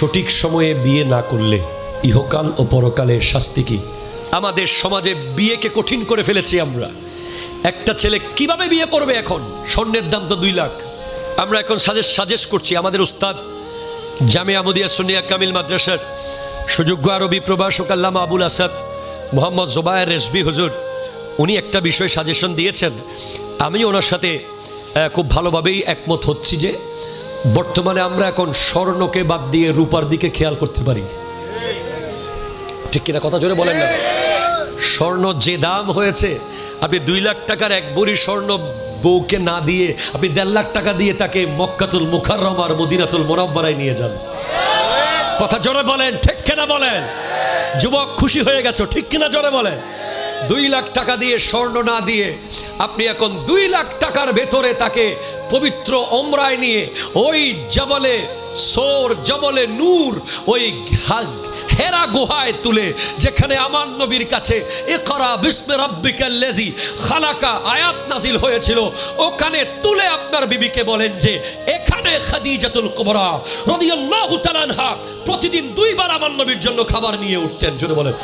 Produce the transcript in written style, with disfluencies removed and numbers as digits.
সঠিক সময়ে বিয়ে না করলে ইহকাল ও পরকালের শাস্তি কি? আমাদের সমাজে বিয়েকে কঠিন করে ফেলেছি আমরা। একটা ছেলে কিভাবে বিয়ে করবে? এখন স্বর্ণের দাম তো 2 লাখ। আমরা এখন সাজেস্ট করছি, আমাদের উস্তাদ জামিয়া আহমদিয়া সুন্নিয়া কামিল মাদ্রাসার সুযোগ্য আরবি প্রভাষক আল্লামা আবুল আসাদ মোহাম্মদ জোবায়ের রেজবি হুজুর, উনি একটা বিষয় সাজেশন দিয়েছেন। আমি ওনার সাথে খুব ভালোভাবেই একমত হচ্ছি যে বর্তমানে আমরা এখন স্বর্ণকে বাদ দিয়ে রূপার দিকে খেয়াল করতে পারি। ঠিক কিনা? কথা জোরে বলেন না। স্বর্ণ যে দাম হয়েছে, আপনি 2 লাখ টাকার এক ভরি স্বর্ণ বউকে না দিয়ে আপনি 1.5 লাখ টাকা দিয়ে তাকে মক্কাতুল মুকাররমার মদিনাতুল মুনাওয়ারায় নিয়ে যান। কথা জোরে বলেন, ঠিক কিনা বলেন? যুবক খুশি হয়ে গেছো, ঠিক কিনা জোরে বলেন? 2 লাখ টাকা দিয়ে স্বর্ণ না দিয়ে আপনি এখন 2 লাখ টাকার ভেতরে তাকে পবিত্র ওমরায় নিয়ে ওই জবলে সোর, জবলে নূর, ওই হেরা গুহায় তুলে, যেখানে আমার নবীর কাছে ইকরা বিসমি রাব্বিকাল্লাযী খালাকা আয়াত নাজিল হয়েছিল, ওখানে তুলে আপনার বিবিকে বলেন যে এখানে খাদিজাতুল কুবরা রাদিয়াল্লাহু তাআলা আনহা প্রতিদিন 2 বার আমার নবীর জন্য খাবার নিয়ে উঠতেন। জোরে বলেন।